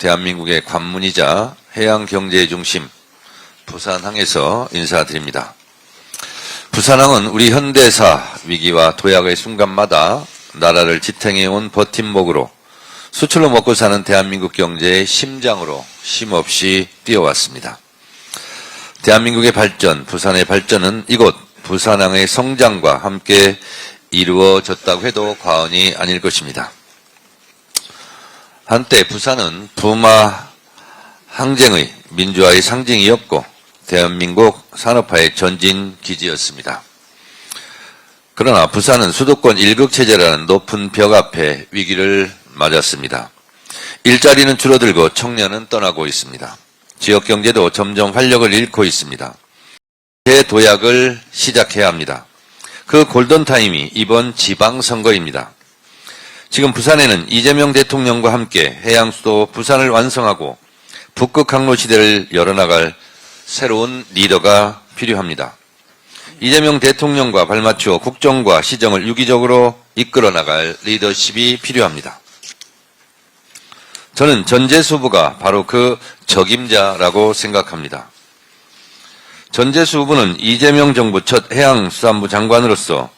대한민국의 관문이자 해양경제의 중심 부산항에서 인사드립니다. 부산항은 우리 현대사 위기와 도약의 순간마다 나라를 지탱해온 버팀목으로 수출로 먹고 사는 대한민국 경제의 심장으로 쉼없이 뛰어왔습니다. 대한민국의 발전, 부산의 발전은 이곳 부산항의 성장과 함께 이루어졌다고 해도 과언이 아닐 것입니다. 한때 부산은 부마 항쟁의 민주화의 상징이었고 대한민국 산업화의 전진 기지였습니다. 그러나 부산은 수도권 일극체제라는 높은 벽 앞에 위기를 맞았습니다. 일자리는 줄어들고 청년은 떠나고 있습니다. 지역경제도 점점 활력을 잃고 있습니다. 대도약을 시작해야 합니다. 그 골든타임이 이번 지방선거입니다. 지금 부산에는 이재명 대통령과 함께 해양수도 부산을 완성하고 북극 항로 시대를 열어나갈 새로운 리더가 필요합니다. 이재명 대통령과 발맞추어 국정과 시정을 유기적으로 이끌어 나갈 리더십이 필요합니다. 저는 전재수 후보가 바로 그 적임자라고 생각합니다. 전재수 후보는 이재명 정부 첫 해양수산부 장관으로서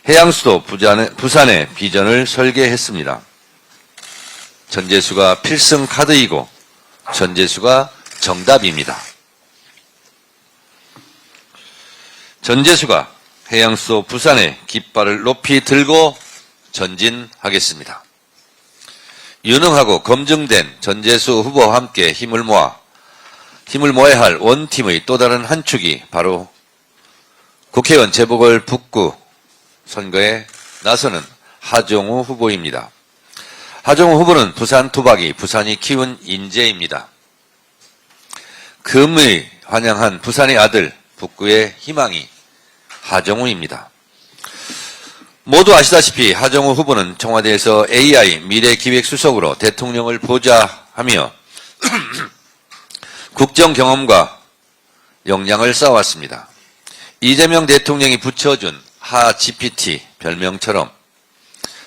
해양수도 부산의 비전을 설계했습니다. 전재수가 필승 카드이고 전재수가 정답입니다. 전재수가 해양수도 부산의 깃발을 높이 들고 전진하겠습니다. 유능하고 검증된 전재수 후보와 함께 힘을 모아야 할 원팀의 또 다른 한 축이 바로 국회의원 재보궐북구 선거에 나서는 하정우 후보입니다. 하정우 후보는 부산 토박이, 부산이 키운 인재입니다. 금의 환영한 부산의 아들, 북구의 희망이 하정우입니다. 모두 아시다시피 하정우 후보는 청와대에서 AI 미래기획수석으로 대통령을 보좌하며 국정 경험과 역량을 쌓아왔습니다. 이재명 대통령이 붙여준 하GPT 별명처럼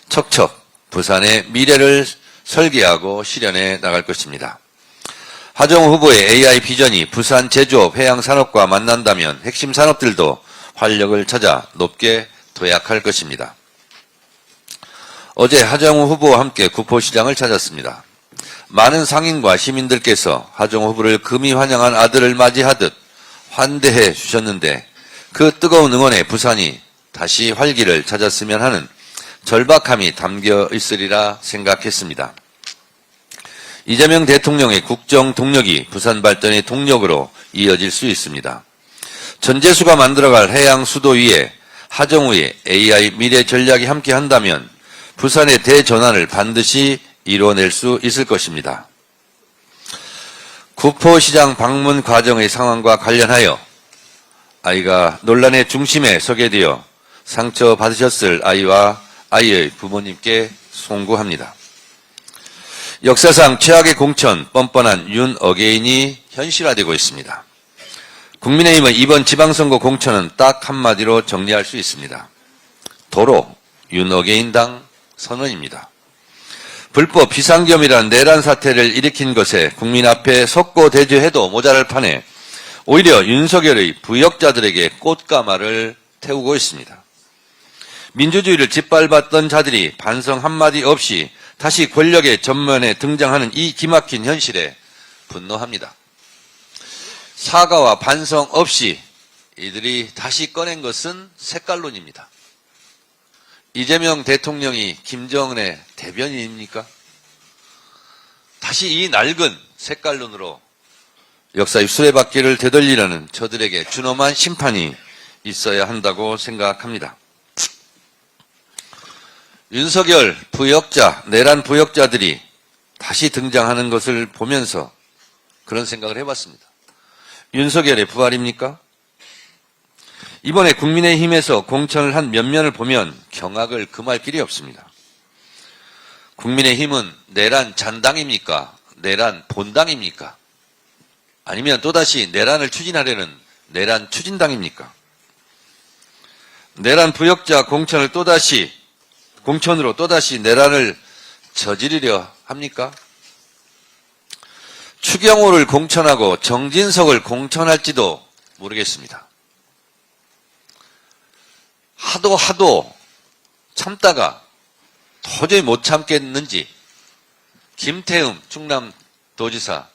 척척 부산의 미래를 설계하고 실현해 나갈 것입니다. 하정우 후보의 AI 비전이 부산 제조업 해양산업과 만난다면 핵심 산업들도 활력을 찾아 높게 도약할 것입니다. 어제 하정우 후보와 함께 구포시장을 찾았습니다. 많은 상인과 시민들께서 하정우 후보를 금이 환영한 아들을 맞이하듯 환대해 주셨는데 그 뜨거운 응원에 부산이 다시 활기를 찾았으면 하는 절박함이 담겨 있으리라 생각했습니다. 이재명 대통령의 국정 동력이 부산 발전의 동력으로 이어질 수 있습니다. 전재수가 만들어갈 해양 수도 위에 하정우의 AI 미래 전략이 함께 한다면 부산의 대전환을 반드시 이뤄낼 수 있을 것입니다. 구포시장 방문 과정의 상황과 관련하여 아이가 논란의 중심에 서게 되어 상처받으셨을 아이와 아이의 부모님께 송구합니다. 역사상 최악의 공천 뻔뻔한 윤 어게인이 현실화되고 있습니다. 국민의힘의 이번 지방선거 공천은 딱 한마디로 정리할 수 있습니다. 도로 윤 어게인당 선언입니다. 불법 비상겸이라는 내란 사태를 일으킨 것에 국민 앞에 속고 대조해도 모자랄 판에 오히려 윤석열의 부역자들에게 꽃가마를 태우고 있습니다. 민주주의를 짓밟았던 자들이 반성 한마디 없이 다시 권력의 전면에 등장하는 이 기막힌 현실에 분노합니다. 사과와 반성 없이 이들이 다시 꺼낸 것은 색깔론입니다. 이재명 대통령이 김정은의 대변인입니까? 다시 이 낡은 색깔론으로 역사의 수레바퀴를 되돌리려는 저들에게 준엄한 심판이 있어야 한다고 생각합니다. 윤석열 부역자, 내란 부역자들이 다시 등장하는 것을 보면서 그런 생각을 해봤습니다. 윤석열의 부활입니까? 이번에 국민의힘에서 공천을 한 면면을 보면 경악을 금할 길이 없습니다. 국민의힘은 내란 잔당입니까? 내란 본당입니까? 아니면 또다시 내란을 추진하려는 내란 추진당입니까? 내란 부역자 공천으로 또다시 내란을 저지르려 합니까? 추경호를 공천하고 정진석을 공천할지도 모르겠습니다. 하도 참다가 도저히 못 참겠는지 김태흠 충남도지사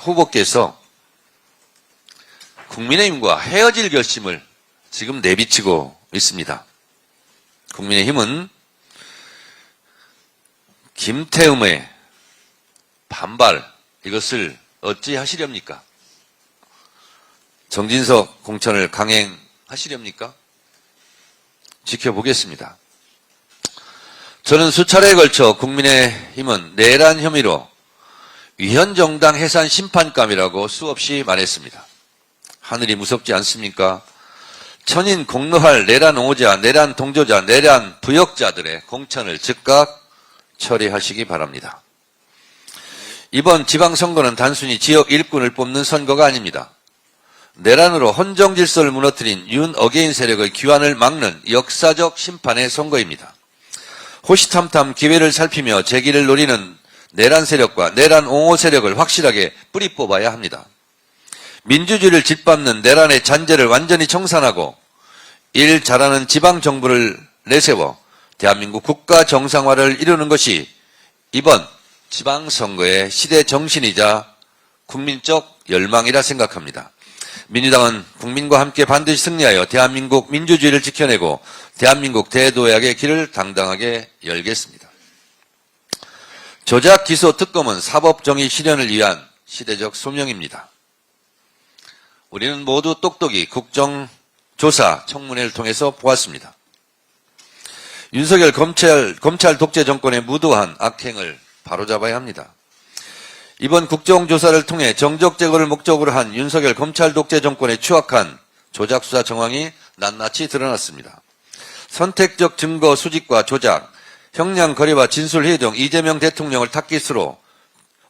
후보께서 국민의힘과 헤어질 결심을 지금 내비치고 있습니다. 국민의힘은 김태흠의 반발, 이것을 어찌하시렵니까? 정진석 공천을 강행하시렵니까? 지켜보겠습니다. 저는 수차례에 걸쳐 국민의힘은 내란 혐의로 위헌정당 해산 심판감이라고 수없이 말했습니다. 하늘이 무섭지 않습니까? 천인 공로할 내란 옹호자, 내란 동조자, 내란 부역자들의 공천을 즉각 처리하시기 바랍니다. 이번 지방선거는 단순히 지역 일꾼을 뽑는 선거가 아닙니다. 내란으로 헌정질서를 무너뜨린 윤어게인 세력의 귀환을 막는 역사적 심판의 선거입니다. 호시탐탐 기회를 살피며 재기를 노리는 내란 세력과 내란 옹호 세력을 확실하게 뿌리 뽑아야 합니다. 민주주의를 짓밟는 내란의 잔재를 완전히 청산하고 일 잘하는 지방정부를 내세워 대한민국 국가 정상화를 이루는 것이 이번 지방선거의 시대 정신이자 국민적 열망이라 생각합니다. 민주당은 국민과 함께 반드시 승리하여 대한민국 민주주의를 지켜내고 대한민국 대도약의 길을 당당하게 열겠습니다. 조작 기소 특검은 사법정의 실현을 위한 시대적 소명입니다. 우리는 모두 똑똑히 국정조사 청문회를 통해서 보았습니다. 윤석열 검찰 독재 정권의 무도한 악행을 바로잡아야 합니다. 이번 국정조사를 통해 정적 제거를 목적으로 한 윤석열 검찰 독재 정권의 추악한 조작수사 정황이 낱낱이 드러났습니다. 선택적 증거 수집과 조작, 형량 거래와 진술회의 등 이재명 대통령을 탁깃으로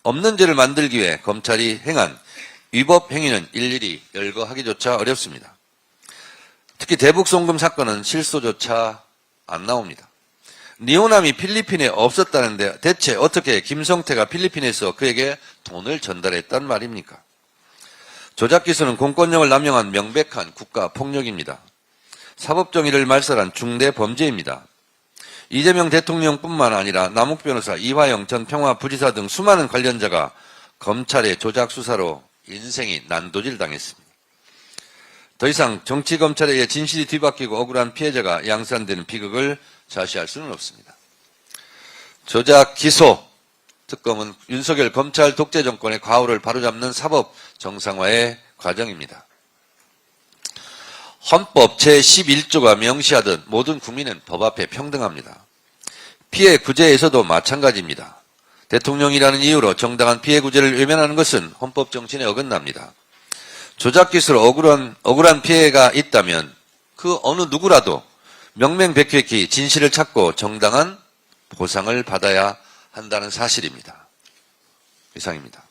없는 죄를 만들기 위해 검찰이 행한 위법 행위는 일일이 열거하기조차 어렵습니다. 특히 대북송금 사건은 실소조차 안 나옵니다. 니오남이 필리핀에 없었다는데 대체 어떻게 김성태가 필리핀에서 그에게 돈을 전달했단 말입니까? 조작 기소는 공권력을 남용한 명백한 국가폭력입니다. 사법정의를 말살한 중대 범죄입니다. 이재명 대통령뿐만 아니라 남욱 변호사, 이화영 전 평화부지사 등 수많은 관련자가 검찰의 조작 수사로 인생이 난도질 당했습니다. 더 이상 정치검찰에 의해 진실이 뒤바뀌고 억울한 피해자가 양산되는 비극을 자시할 수는 없습니다. 조작 기소 특검은 윤석열 검찰 독재 정권의 과오를 바로잡는 사법 정상화의 과정입니다. 헌법 제11조가 명시하듯 모든 국민은 법 앞에 평등합니다. 피해 구제에서도 마찬가지입니다. 대통령이라는 이유로 정당한 피해 구제를 외면하는 것은 헌법 정신에 어긋납니다. 조작 기수로 억울한 피해가 있다면 그 어느 누구라도 명명백백히 진실을 찾고 정당한 보상을 받아야 한다는 사실입니다. 이상입니다.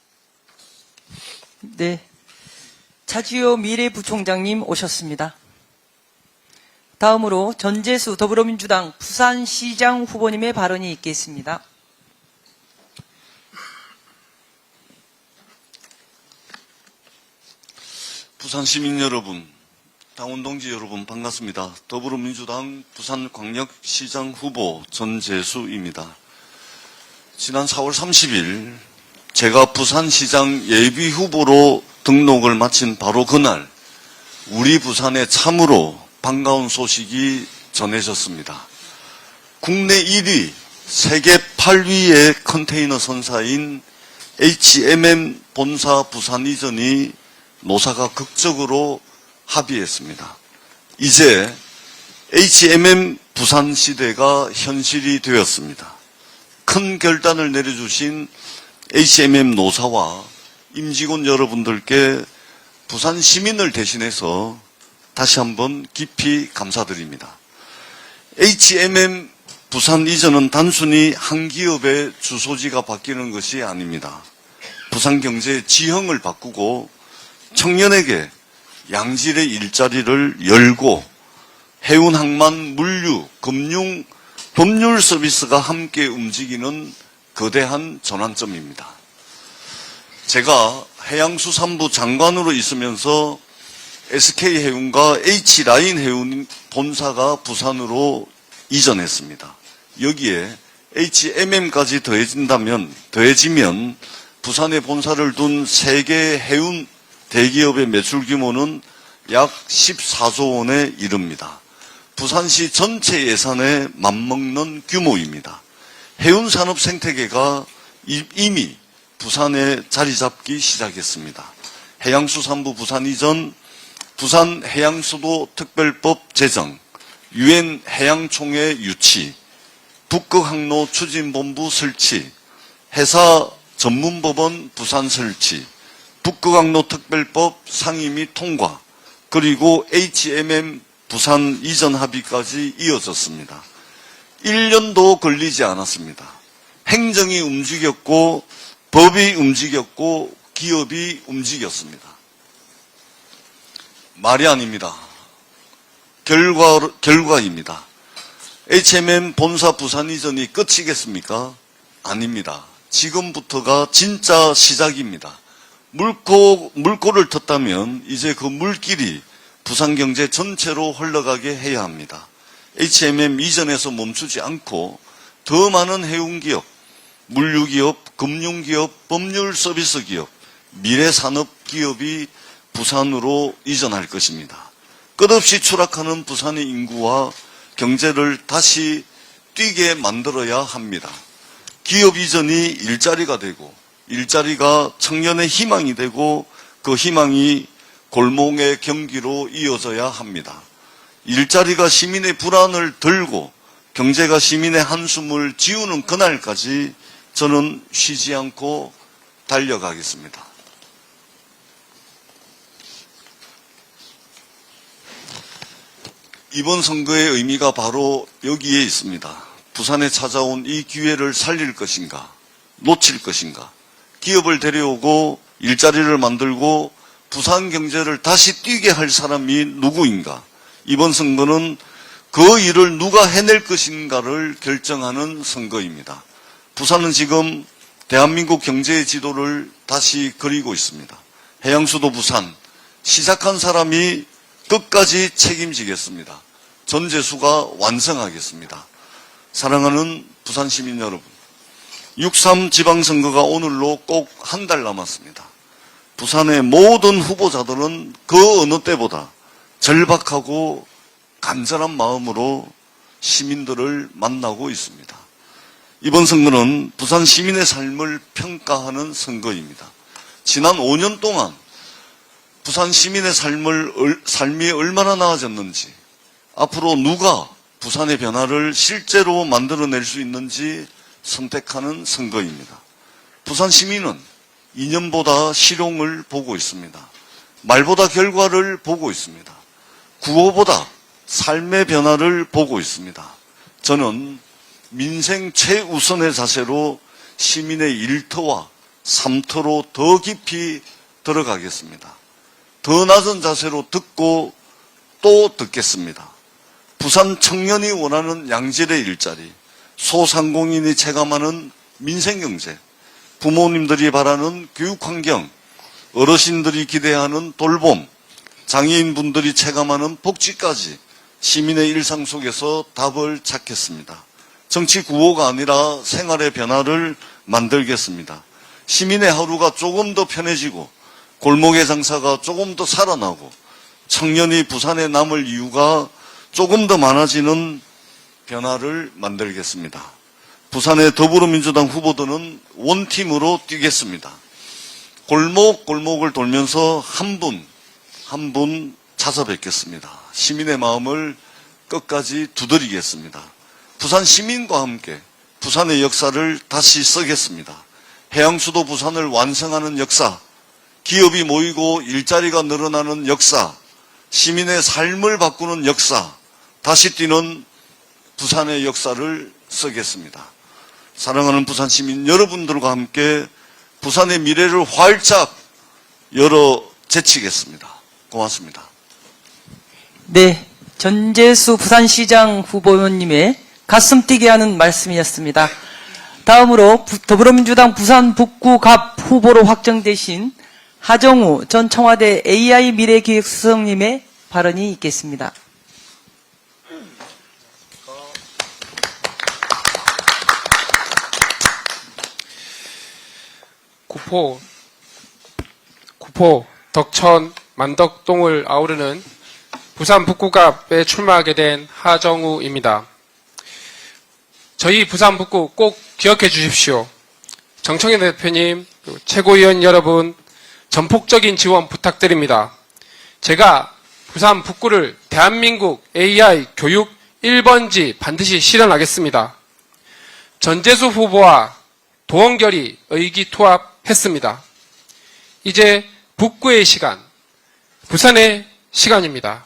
네, 차주호 미래부총장님 오셨습니다. 다음으로 전재수 더불어민주당 부산시장 후보님의 발언이 있겠습니다. 부산 시민 여러분, 당원 동지 여러분 반갑습니다. 더불어민주당 부산광역시장 후보 전재수입니다. 지난 4월 30일 제가 부산시장 예비후보로 등록을 마친 바로 그날 우리 부산에 참으로 반가운 소식이 전해졌습니다. 국내 1위, 세계 8위의 컨테이너 선사인 H&M 본사 부산 이전이 노사가 극적으로 합의했습니다. 이제 H&M 부산 시대가 현실이 되었습니다. 큰 결단을 내려주신 H&M 노사와 임직원 여러분들께 부산 시민을 대신해서 다시 한번 깊이 감사드립니다. H&M 부산 이전은 단순히 한 기업의 주소지가 바뀌는 것이 아닙니다. 부산 경제의 지형을 바꾸고 청년에게 양질의 일자리를 열고 해운, 항만, 물류, 금융, 법률 서비스가 함께 움직이는 거대한 전환점입니다. 제가 해양수산부 장관으로 있으면서 SK해운과 H라인해운 본사가 부산으로 이전했습니다. 여기에 HMM까지 더해지면 부산에 본사를 둔 세계 해운 대기업의 매출 규모는 약 14조 원에 이릅니다. 부산시 전체 예산에 맞먹는 규모입니다. 해운산업 생태계가 이미 부산에 자리 잡기 시작했습니다. 해양수산부 부산 이전, 부산해양수도 특별법 제정, UN 해양총회 유치, 북극항로 추진본부 설치, 해사 전문법원 부산 설치, 북극항로 특별법 상임 및 통과, 그리고 HMM 부산 이전 합의까지 이어졌습니다. 1년도 걸리지 않았습니다. 행정이 움직였고, 법이 움직였고, 기업이 움직였습니다. 말이 아닙니다. 결과입니다. HMM 본사 부산 이전이 끝이겠습니까? 아닙니다. 지금부터가 진짜 시작입니다. 물꼬를 텄다면 이제 그 물길이 부산 경제 전체로 흘러가게 해야 합니다. HMM 이전에서 멈추지 않고 더 많은 해운기업, 물류기업, 금융기업, 법률 서비스 기업, 미래산업 기업이 부산으로 이전할 것입니다. 끝없이 추락하는 부산의 인구와 경제를 다시 뛰게 만들어야 합니다. 기업 이전이 일자리가 되고, 일자리가 청년의 희망이 되고, 그 희망이 골목의 경기로 이어져야 합니다. 일자리가 시민의 불안을 덜고 경제가 시민의 한숨을 지우는 그날까지 저는 쉬지 않고 달려가겠습니다. 이번 선거의 의미가 바로 여기에 있습니다. 부산에 찾아온 이 기회를 살릴 것인가, 놓칠 것인가, 기업을 데려오고 일자리를 만들고 부산 경제를 다시 뛰게 할 사람이 누구인가, 이번 선거는 그 일을 누가 해낼 것인가를 결정하는 선거입니다. 부산은 지금 대한민국 경제의 지도를 다시 그리고 있습니다. 해양수도 부산, 시작한 사람이 끝까지 책임지겠습니다. 전재수가 완성하겠습니다. 사랑하는 부산 시민 여러분, 6.3 지방선거가 오늘로 꼭 한 달 남았습니다. 부산의 모든 후보자들은 그 어느 때보다 절박하고 간절한 마음으로 시민들을 만나고 있습니다. 이번 선거는 부산 시민의 삶을 평가하는 선거입니다. 지난 5년 동안 부산 시민의 삶이 얼마나 나아졌는지, 앞으로 누가 부산의 변화를 실제로 만들어낼 수 있는지 선택하는 선거입니다. 부산 시민은 이념보다 실용을 보고 있습니다. 말보다 결과를 보고 있습니다. 구호보다 삶의 변화를 보고 있습니다. 저는 민생 최우선의 자세로 시민의 일터와 삶터로 더 깊이 들어가겠습니다. 더 낮은 자세로 듣고 또 듣겠습니다. 부산 청년이 원하는 양질의 일자리, 소상공인이 체감하는 민생경제, 부모님들이 바라는 교육환경, 어르신들이 기대하는 돌봄, 장애인분들이 체감하는 복지까지 시민의 일상 속에서 답을 찾겠습니다. 정치 구호가 아니라 생활의 변화를 만들겠습니다. 시민의 하루가 조금 더 편해지고 골목의 장사가 조금 더 살아나고 청년이 부산에 남을 이유가 조금 더 많아지는 변화를 만들겠습니다. 부산의 더불어민주당 후보들은 원팀으로 뛰겠습니다. 골목골목을 돌면서 한 분 찾아뵙겠습니다. 시민의 마음을 끝까지 두드리겠습니다. 부산 시민과 함께 부산의 역사를 다시 쓰겠습니다. 해양수도 부산을 완성하는 역사, 기업이 모이고 일자리가 늘어나는 역사, 시민의 삶을 바꾸는 역사, 다시 뛰는 부산의 역사를 쓰겠습니다. 사랑하는 부산 시민 여러분들과 함께 부산의 미래를 활짝 열어 제치겠습니다. 고맙습니다. 네, 전재수 부산시장 후보님의 가슴 뛰게 하는 말씀이었습니다. 다음으로 더불어민주당 부산 북구 갑 후보로 확정되신 하정우 전 청와대 AI 미래기획수석님의 발언이 있겠습니다. 구포, 덕천, 만덕동을 아우르는 부산 북구갑에 출마하게 된 하정우입니다. 저희 부산 북구 꼭 기억해 주십시오. 정청래 대표님, 최고위원 여러분, 전폭적인 지원 부탁드립니다. 제가 부산 북구를 대한민국 AI 교육 1번지 반드시 실현하겠습니다. 전재수 후보와 도원결이 의기투합했습니다. 이제 북구의 시간, 부산의 시간입니다.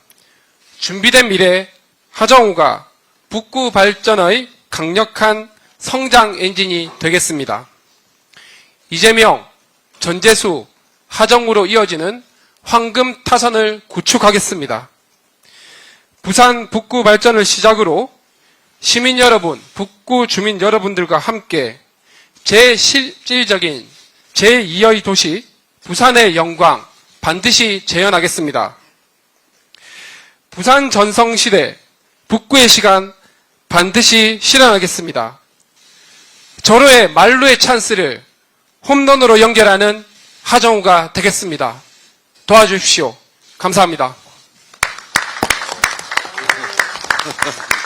준비된 미래 하정우가 북구 발전의 강력한 성장 엔진이 되겠습니다. 이재명, 전재수, 하정우로 이어지는 황금 타선을 구축하겠습니다. 부산 북구 발전을 시작으로 시민 여러분, 북구 주민 여러분들과 함께 제실질적인 제2의 도시 부산의 영광 반드시 재현하겠습니다. 부산 전성시대 북구의 시간 반드시 실현하겠습니다. 절호의 만루의 찬스를 홈런으로 연결하는 하정우가 되겠습니다. 도와주십시오. 감사합니다.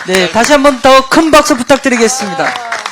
네, 다시 한번 더 큰 박수 부탁드리겠습니다.